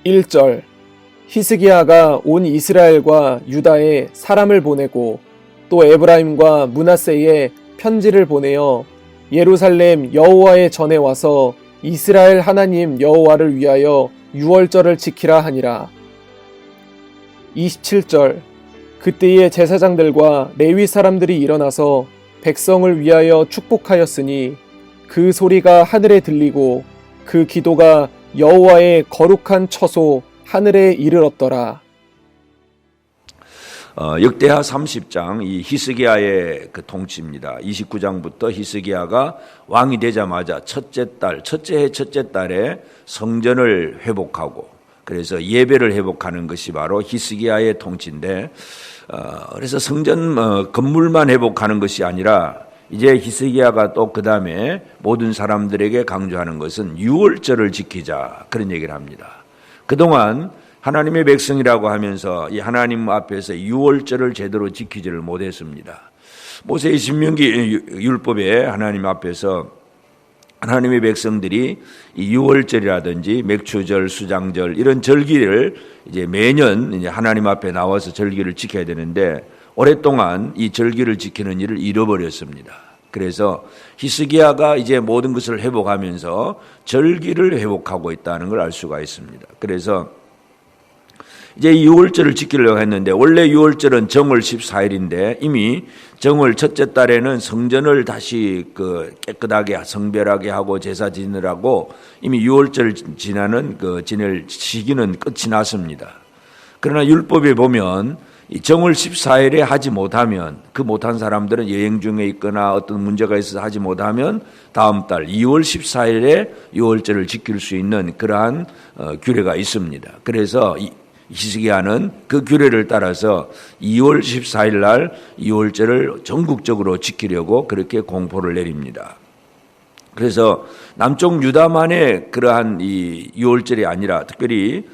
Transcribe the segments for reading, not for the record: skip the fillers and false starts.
1절 히스기야가 온 이스라엘과 유다에 사람을 보내고 또 에브라임과 므낫세에 편지를 보내어 예루살렘 여호와의 전에 와서 이스라엘 하나님 여호와를 위하여 유월절을 지키라 하니라. 27절 그때의 제사장들과 레위 사람들이 일어나서 백성을 위하여 축복하였으니 그 소리가 하늘에 들리고 그 기도가 여호와의 거룩한 처소 하늘에 이르렀더라. 역대하 30장 이 히스기야의 그 통치입니다. 29장부터 히스기야가 왕이 되자마자 첫째 해 첫째 달에 성전을 회복하고 그래서 예배를 회복하는 것이 바로 히스기야의 통치인데 그래서 성전 건물만 회복하는 것이 아니라 이제 히스기야가 또 그 다음에 모든 사람들에게 강조하는 것은 유월절을 지키자 그런 얘기를 합니다. 그동안 하나님의 백성이라고 하면서 이 하나님 앞에서 유월절을 제대로 지키지를 못했습니다. 모세의 신명기 율법에 하나님 앞에서 하나님의 백성들이 이 유월절이라든지 맥추절, 수장절 이런 절기를 이제 매년 이제 하나님 앞에 나와서 절기를 지켜야 되는데 오랫동안 이 절기를 지키는 일을 잃어버렸습니다. 그래서 히스기야가 이제 모든 것을 회복하면서 절기를 회복하고 있다는 걸 알 수가 있습니다. 그래서 이제 이 유월절을 지키려고 했는데 원래 유월절은 정월 14일인데 이미 정월 첫째 달에는 성전을 다시 깨끗하게 성별하게 하고 제사 지내라고 이미 유월절 지낼 시기는 끝이 났습니다. 그러나 율법에 보면 이 정월 14일에 하지 못하면 그 못한 사람들은 여행 중에 있거나 어떤 문제가 있어서 하지 못하면 다음 달 2월 14일에 유월절을 지킬 수 있는 그러한 규례가 있습니다. 그래서 히스기야는 그 규례를 따라서 2월 14일 날 유월절을 전국적으로 지키려고 그렇게 공포를 내립니다. 그래서 남쪽 유다만의 그러한 이 유월절이 아니라 특별히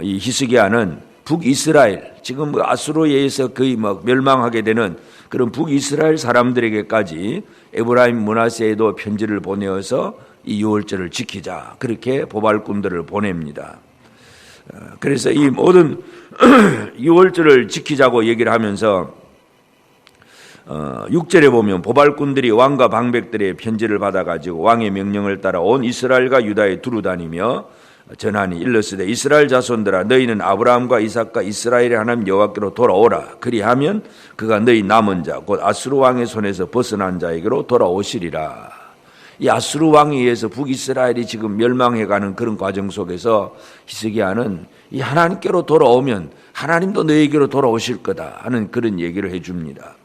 이 히스기야는 북이스라엘, 지금 아수르에 의해서 거의 멸망하게 되는 그런 북이스라엘 사람들에게까지 에브라임 므낫세에도 편지를 보내어서 이 유월절을 지키자 그렇게 보발꾼들을 보냅니다. 그래서 이 모든 유월절을 지키자고 얘기를 하면서 6절에 보면 보발꾼들이 왕과 방백들의 편지를 받아가지고 왕의 명령을 따라 온 이스라엘과 유다에 두루다니며 전하니 일러스되 이스라엘 자손들아 너희는 아브라함과 이삭과 이스라엘의 하나님 여호와께로 돌아오라. 그리하면 그가 너희 남은 자 곧 아수르 왕의 손에서 벗어난 자에게로 돌아오시리라. 이 아수르 왕에 의해서 북이스라엘이 지금 멸망해가는 그런 과정 속에서 히스기야는 이 하나님께로 돌아오면 하나님도 너희에게로 돌아오실 거다 하는 그런 얘기를 해줍니다.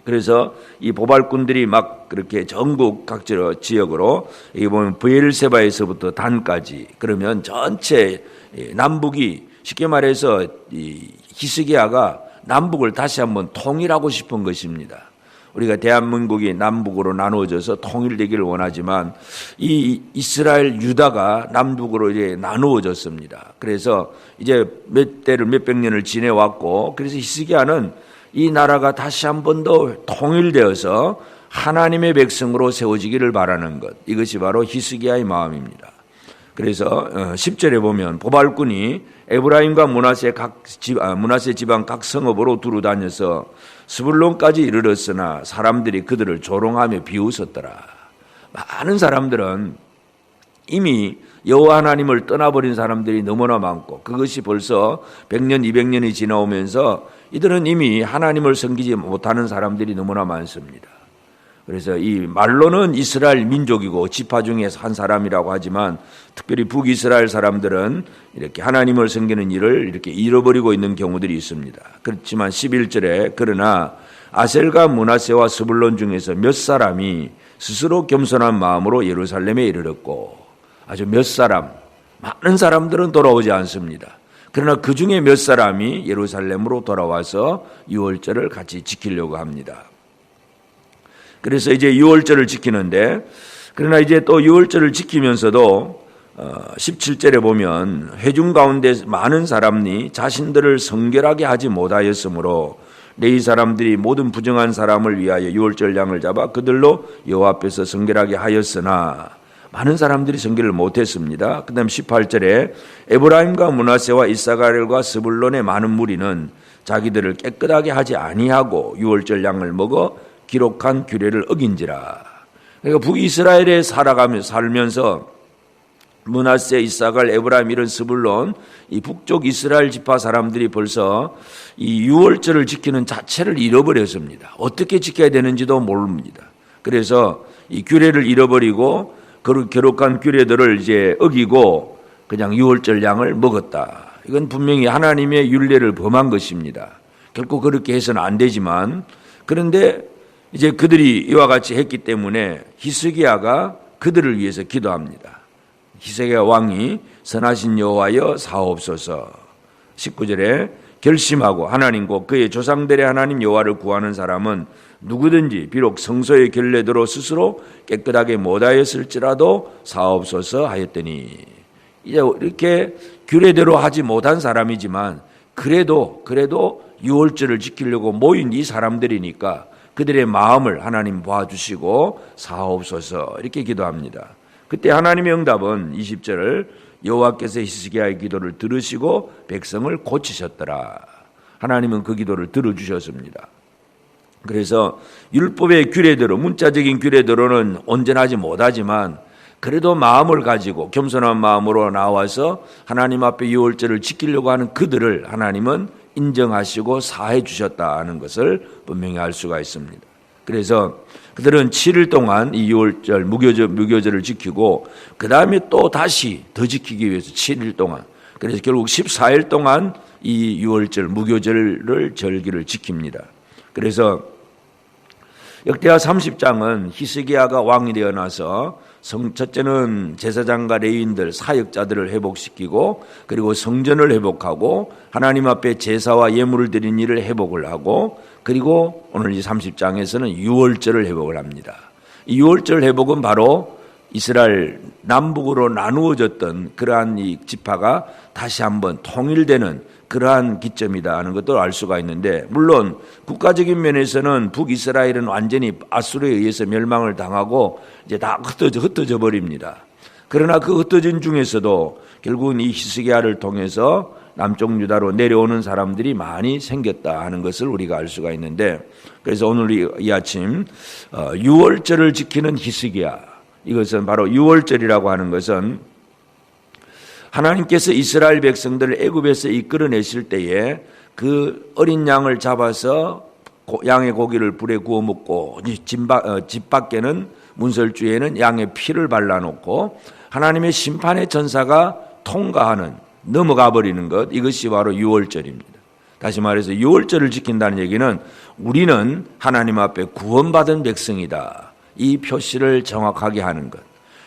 그래서 이 보발꾼들이 막 그렇게 전국 각 지역으로 여기 보면 브엘세바에서부터 단까지 그러면 전체 남북이 쉽게 말해서 이 히스기야가 남북을 다시 한번 통일하고 싶은 것입니다. 우리가 대한민국이 남북으로 나누어져서 통일되기를 원하지만 이 이스라엘 유다가 남북으로 이제 나누어졌습니다. 그래서 이제 몇 백 년을 지내왔고 그래서 히스기야는 이 나라가 다시 한 번 더 통일되어서 하나님의 백성으로 세워지기를 바라는 것. 이것이 바로 히스기야의 마음입니다. 그래서 10절에 보면 보발꾼이 에브라임과 므낫세 지방 각 성읍으로 두루 다녀서 스불론까지 이르렀으나 사람들이 그들을 조롱하며 비웃었더라. 많은 사람들은 이미 여호와 하나님을 떠나버린 사람들이 너무나 많고 그것이 벌써 100년, 200년이 지나오면서 이들은 이미 하나님을 섬기지 못하는 사람들이 너무나 많습니다. 그래서 이 말로는 이스라엘 민족이고 지파 중에서 한 사람이라고 하지만 특별히 북이스라엘 사람들은 이렇게 하나님을 섬기는 일을 이렇게 잃어버리고 있는 경우들이 있습니다. 그렇지만 11절에 그러나 아셀과 므낫세와 스불론 중에서 몇 사람이 스스로 겸손한 마음으로 예루살렘에 이르렀고 아주 몇 사람, 많은 사람들은 돌아오지 않습니다. 그러나 그 중에 몇 사람이 예루살렘으로 돌아와서 유월절을 같이 지키려고 합니다. 그래서 이제 유월절을 지키는데 그러나 이제 또 유월절을 지키면서도 17절에 보면 회중 가운데 많은 사람이 자신들을 성결하게 하지 못하였으므로 레위 사람들이 모든 부정한 사람을 위하여 유월절 양을 잡아 그들로 여호와 앞에서 성결하게 하였으나 많은 사람들이 성결을 못했습니다. 그 다음 18절에 에브라임과 므낫세와 이사갈과 스불론의 많은 무리는 자기들을 깨끗하게 하지 아니하고 유월절 양을 먹어 기록한 규례를 어긴지라. 그러니까 북이스라엘에 살면서 므낫세, 이사갈, 에브라임 이런 스불론 이 북쪽 이스라엘 지파 사람들이 벌써 이 유월절을 지키는 자체를 잃어버렸습니다. 어떻게 지켜야 되는지도 모릅니다. 그래서 이 규례를 잃어버리고 그 기록한 규례들을 이제 어기고 그냥 유월절 양을 먹었다. 이건 분명히 하나님의 율례를 범한 것입니다. 결코 그렇게 해서는 안 되지만, 그런데 이제 그들이 이와 같이 했기 때문에 히스기야가 그들을 위해서 기도합니다. 히스기야 왕이 선하신 여호와여 사옵소서. 19절에 결심하고 하나님 곧 그의 조상들의 하나님 여호와를 구하는 사람은 누구든지 비록 성소의 결례대로 스스로 깨끗하게 못하였을지라도 사옵소서 하였더니, 이제 이렇게 규례대로 하지 못한 사람이지만 그래도 유월절을 지키려고 모인 이 사람들이니까 그들의 마음을 하나님 봐주시고 사옵소서 이렇게 기도합니다. 그때 하나님의 응답은 20절 여호와께서 히스기야의 기도를 들으시고 백성을 고치셨더라. 하나님은 그 기도를 들어주셨습니다. 그래서 율법의 규례대로, 문자적인 규례대로는 온전하지 못하지만 그래도 마음을 가지고 겸손한 마음으로 나와서 하나님 앞에 유월절을 지키려고 하는 그들을 하나님은 인정하시고 사해 주셨다는 것을 분명히 알 수가 있습니다. 그래서 그들은 7일 동안 이 유월절 무교절을 지키고 그 다음에 또 다시 더 지키기 위해서 7일 동안, 그래서 결국 14일 동안 이 유월절 무교절을 절기를 지킵니다. 그래서 역대하 30장은 히스기야가 왕이 되어 나서 첫째는 제사장과 레위인들 사역자들을 회복시키고 그리고 성전을 회복하고 하나님 앞에 제사와 예물을 드린 일을 회복을 하고 그리고 오늘 이 30장에서는 유월절을 회복을 합니다. 이 유월절 회복은 바로 이스라엘 남북으로 나누어졌던 그러한 이 지파가 다시 한번 통일되는 그러한 기점이다 하는 것도 알 수가 있는데, 물론 국가적인 면에서는 북이스라엘은 완전히 아수르에 의해서 멸망을 당하고 이제 다 흩어져 버립니다. 그러나 그 흩어진 중에서도 결국은 이 히스기야를 통해서 남쪽 유다로 내려오는 사람들이 많이 생겼다 하는 것을 우리가 알 수가 있는데, 그래서 오늘 이 아침 유월절을 지키는 히스기야, 이것은 바로 유월절이라고 하는 것은 하나님께서 이스라엘 백성들을 애굽에서 이끌어내실 때에 그 어린 양을 잡아서 양의 고기를 불에 구워 먹고 집 밖에는 문설주에는 양의 피를 발라놓고 하나님의 심판의 전사가 통과하는, 넘어가 버리는 것, 이것이 바로 유월절입니다. 다시 말해서 유월절을 지킨다는 얘기는 우리는 하나님 앞에 구원받은 백성이다, 이 표시를 정확하게 하는 것.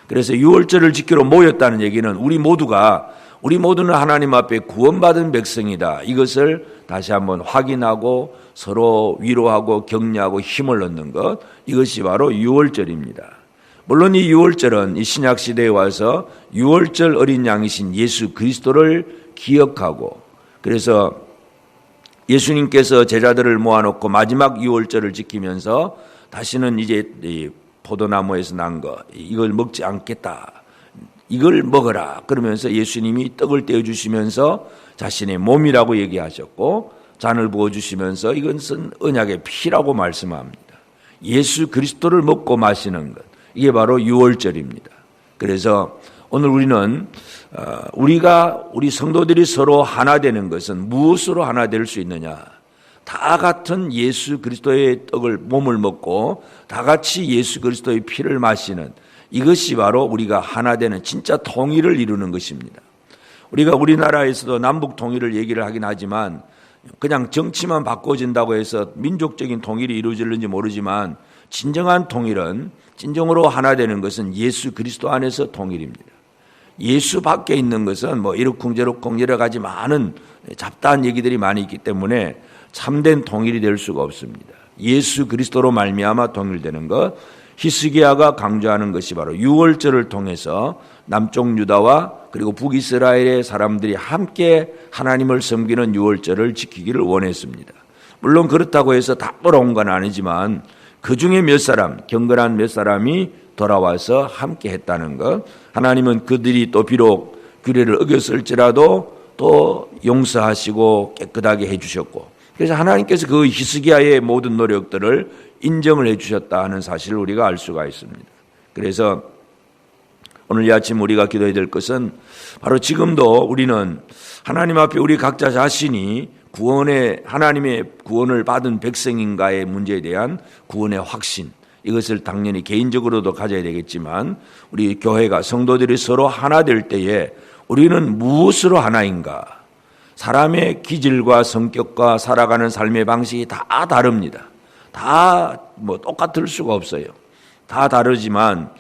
그래서 유월절을 지키러 모였다는 얘기는 우리 모두는 하나님 앞에 구원받은 백성이다, 이것을 다시 한번 확인하고 서로 위로하고 격려하고 힘을 얻는 것, 이것이 바로 유월절입니다. 물론 이 유월절은 이 신약 시대에 와서 유월절 어린 양이신 예수 그리스도를 기억하고, 그래서 예수님께서 제자들을 모아놓고 마지막 유월절을 지키면서 다시는 이제 포도나무에서 난 거 이걸 먹지 않겠다, 이걸 먹어라 그러면서 예수님이 떡을 떼어주시면서 자신의 몸이라고 얘기하셨고 잔을 부어주시면서 이것은 언약의 피라고 말씀합니다. 예수 그리스도를 먹고 마시는 것, 이게 바로 유월절입니다. 그래서 오늘 우리는 우리 성도들이 서로 하나 되는 것은 무엇으로 하나 될 수 있느냐? 다 같은 예수 그리스도의 떡을 몸을 먹고 다 같이 예수 그리스도의 피를 마시는, 이것이 바로 우리가 하나 되는 진짜 통일을 이루는 것입니다. 우리가 우리나라에서도 남북 통일을 얘기를 하긴 하지만 그냥 정치만 바꿔진다고 해서 민족적인 통일이 이루어질는지 모르지만 진정한 통일은, 진정으로 하나 되는 것은 예수 그리스도 안에서 통일입니다. 예수 밖에 있는 것은 뭐 이러쿵저러쿵 여러 가지 많은 잡다한 얘기들이 많이 있기 때문에 참된 통일이 될 수가 없습니다. 예수 그리스도로 말미암아 통일되는 것, 히스기야가 강조하는 것이 바로 유월절을 통해서 남쪽 유다와 그리고 북이스라엘의 사람들이 함께 하나님을 섬기는 유월절을 지키기를 원했습니다. 물론 그렇다고 해서 다 돌아온 건 아니지만 그 중에 몇 사람, 경건한 몇 사람이 돌아와서 함께 했다는 것. 하나님은 그들이 또 비록 규례를 어겼을지라도 또 용서하시고 깨끗하게 해주셨고, 그래서 하나님께서 그 히스기야의 모든 노력들을 인정을 해주셨다 하는 사실을 우리가 알 수가 있습니다. 그래서 오늘 이 아침 우리가 기도해야 될 것은 바로 지금도 우리는 하나님 앞에 우리 각자 자신이 하나님의 구원을 받은 백성인가의 문제에 대한 구원의 확신, 이것을 당연히 개인적으로도 가져야 되겠지만 우리 교회가 성도들이 서로 하나 될 때에 우리는 무엇으로 하나인가? 사람의 기질과 성격과 살아가는 삶의 방식이 다 다릅니다. 다 똑같을 수가 없어요. 다 다르지만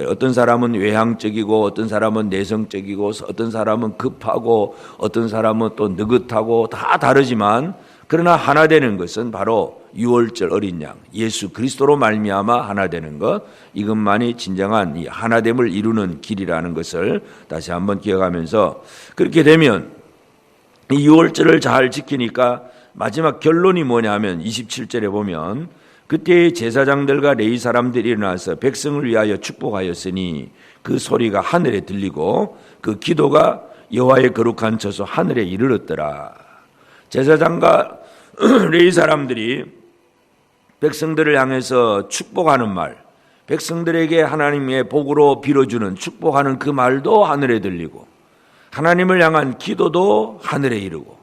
어떤 사람은 외향적이고 어떤 사람은 내성적이고 어떤 사람은 급하고 어떤 사람은 또 느긋하고 다 다르지만 그러나 하나 되는 것은 바로 유월절 어린 양 예수 그리스도로 말미암아 하나 되는 것, 이것만이 진정한 이 하나됨을 이루는 길이라는 것을 다시 한번 기억하면서, 그렇게 되면 이 유월절을 잘 지키니까 마지막 결론이 뭐냐면 27절에 보면 그때의 제사장들과 레위 사람들이 일어나서 백성을 위하여 축복하였으니 그 소리가 하늘에 들리고 그 기도가 여호와의 거룩한 처소 하늘에 이르렀더라. 제사장과 레위 사람들이 백성들을 향해서 축복하는 말, 백성들에게 하나님의 복으로 빌어주는 축복하는 그 말도 하늘에 들리고 하나님을 향한 기도도 하늘에 이르고,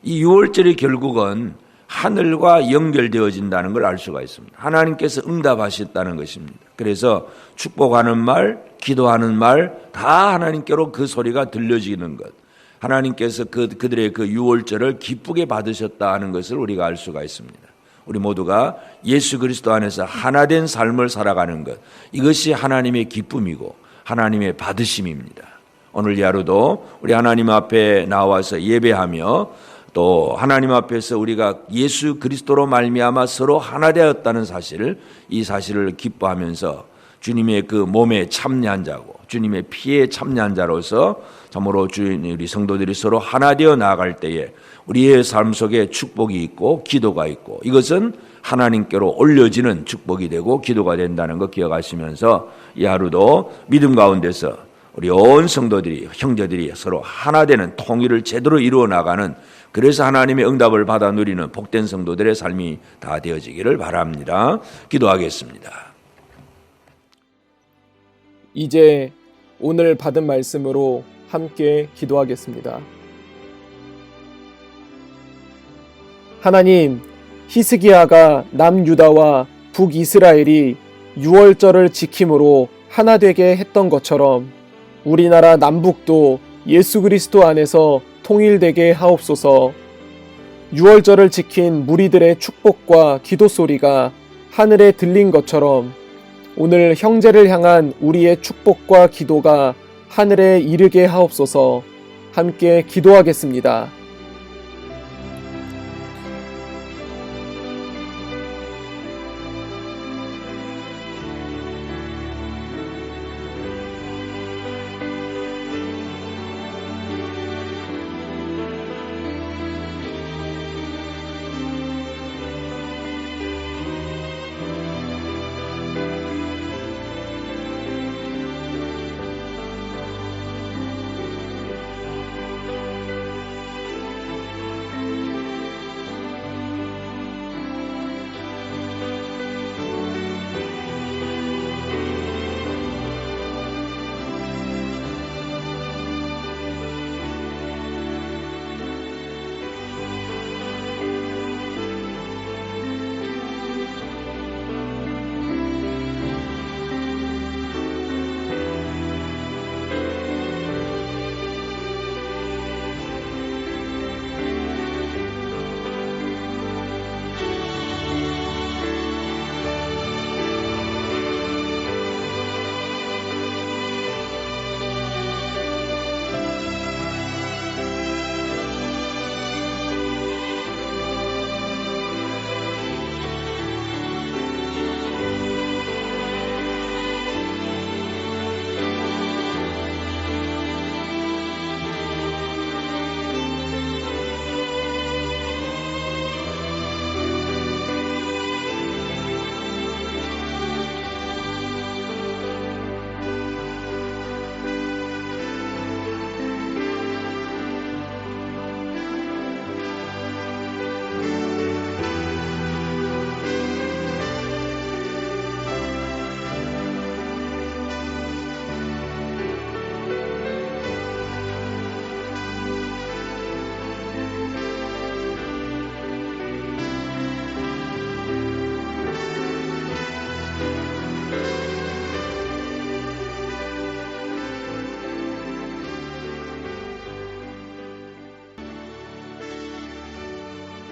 이 유월절이 결국은 하늘과 연결되어진다는 걸 알 수가 있습니다. 하나님께서 응답하셨다는 것입니다. 그래서 축복하는 말, 기도하는 말 다 하나님께로 그 소리가 들려지는 것, 하나님께서 그들의 그 유월절을 기쁘게 받으셨다 하는 것을 우리가 알 수가 있습니다. 우리 모두가 예수 그리스도 안에서 하나된 삶을 살아가는 것, 이것이 하나님의 기쁨이고 하나님의 받으심입니다. 오늘 이 하루도 우리 하나님 앞에 나와서 예배하며 또 하나님 앞에서 우리가 예수 그리스도로 말미암아 서로 하나 되었다는 사실, 이 사실을 기뻐하면서 주님의 그 몸에 참여한 자고 주님의 피에 참여한 자로서 참으로 우리 성도들이 서로 하나 되어 나아갈 때에 우리의 삶 속에 축복이 있고 기도가 있고, 이것은 하나님께로 올려지는 축복이 되고 기도가 된다는 것 기억하시면서 이 하루도 믿음 가운데서 우리 온 성도들이, 형제들이 서로 하나 되는 통일을 제대로 이루어 나가는, 그래서 하나님의 응답을 받아 누리는 복된 성도들의 삶이 다 되어지기를 바랍니다. 기도하겠습니다. 이제 오늘 받은 말씀으로 함께 기도하겠습니다. 하나님, 히스기야가 남유다와 북이스라엘이 유월절을 지킴으로 하나 되게 했던 것처럼 우리나라 남북도 예수 그리스도 안에서 통일되게 하옵소서. 유월절을 지킨 무리들의 축복과 기도 소리가 하늘에 들린 것처럼 오늘 형제를 향한 우리의 축복과 기도가 하늘에 이르게 하옵소서. 함께 기도하겠습니다.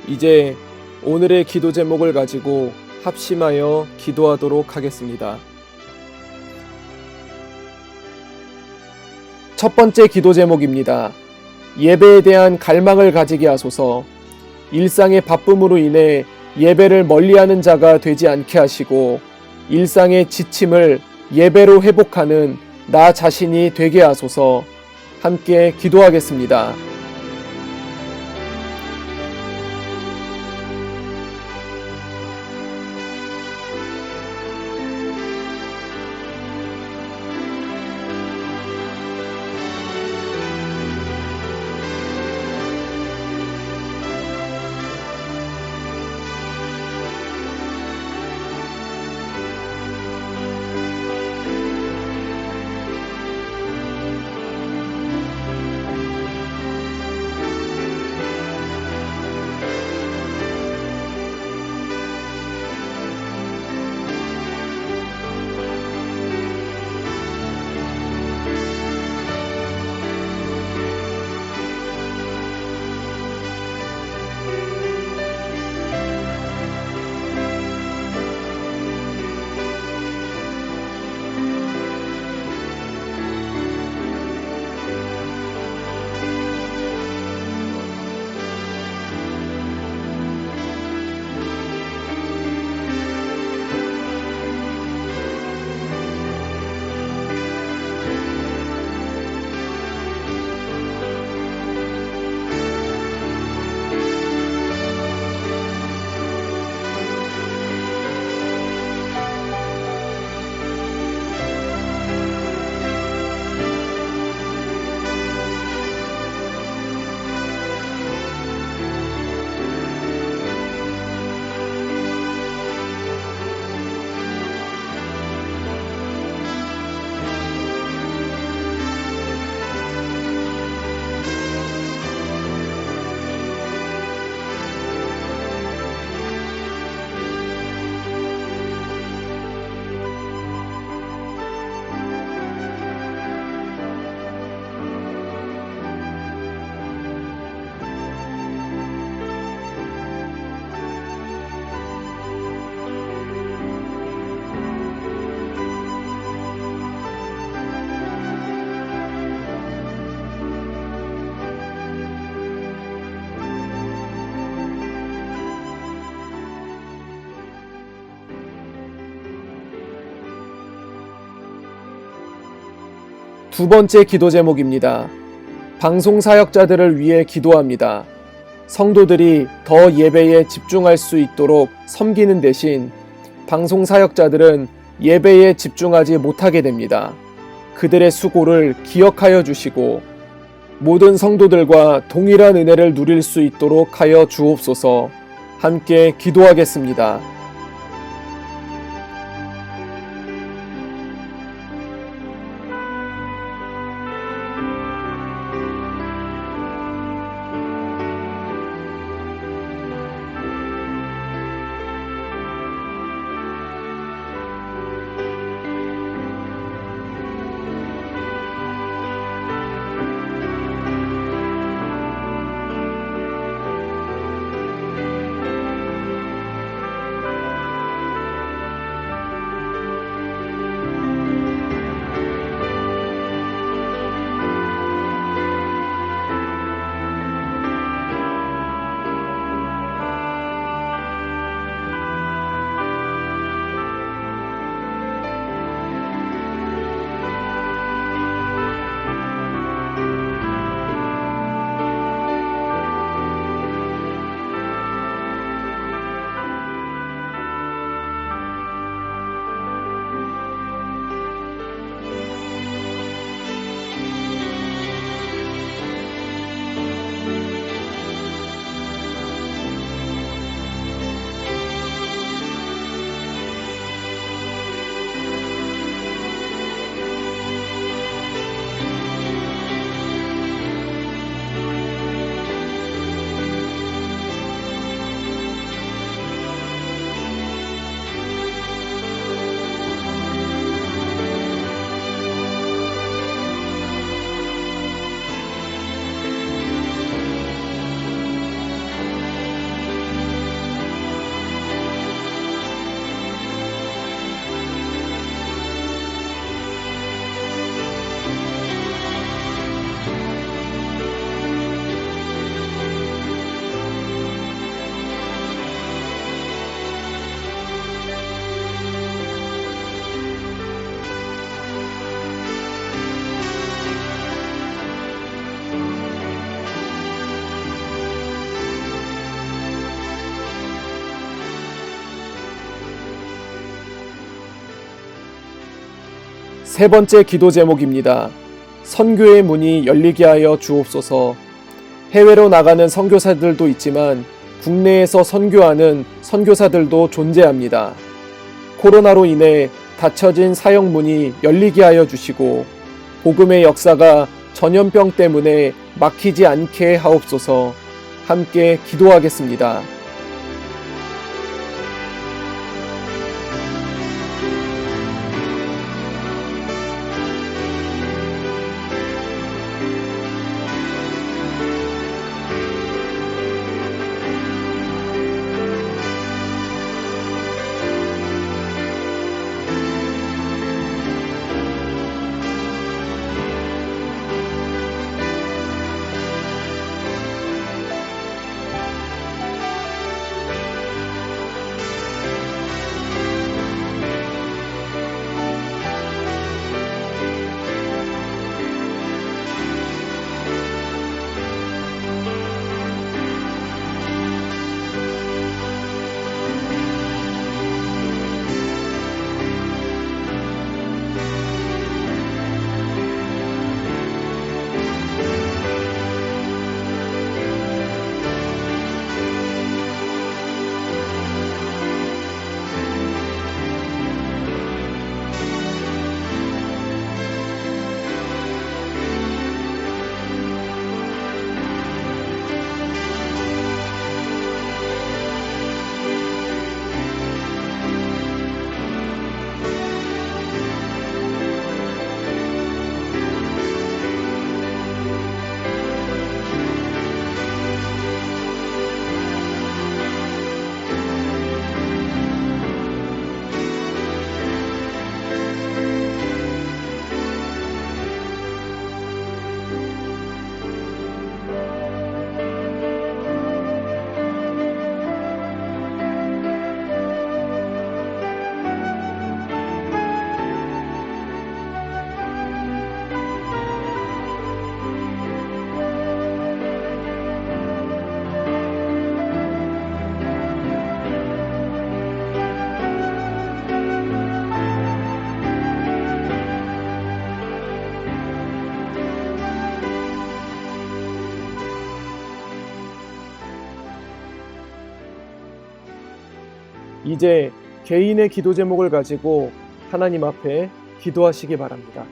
이제 오늘의 기도 제목을 가지고 합심하여 기도하도록 하겠습니다. 첫 번째 기도 제목입니다. 예배에 대한 갈망을 가지게 하소서. 일상의 바쁨으로 인해 예배를 멀리하는 자가 되지 않게 하시고 일상의 지침을 예배로 회복하는 나 자신이 되게 하소서. 함께 기도하겠습니다. 두 번째 기도 제목입니다. 방송 사역자들을 위해 기도합니다. 성도들이 더 예배에 집중할 수 있도록 섬기는 대신 방송 사역자들은 예배에 집중하지 못하게 됩니다. 그들의 수고를 기억하여 주시고 모든 성도들과 동일한 은혜를 누릴 수 있도록 하여 주옵소서. 함께 기도하겠습니다. 세 번째 기도 제목입니다. 선교의 문이 열리게 하여 주옵소서. 해외로 나가는 선교사들도 있지만 국내에서 선교하는 선교사들도 존재합니다. 코로나로 인해 닫혀진 사역문이 열리게 하여 주시고 복음의 역사가 전염병 때문에 막히지 않게 하옵소서. 함께 기도하겠습니다. 이제 개인의 기도 제목을 가지고 하나님 앞에 기도하시기 바랍니다.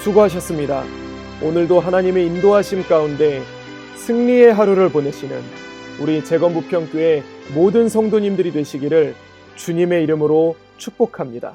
수고하셨습니다. 오늘도 하나님의 인도하심 가운데 승리의 하루를 보내시는 우리 재건부평교회 모든 성도님들이 되시기를 주님의 이름으로 축복합니다.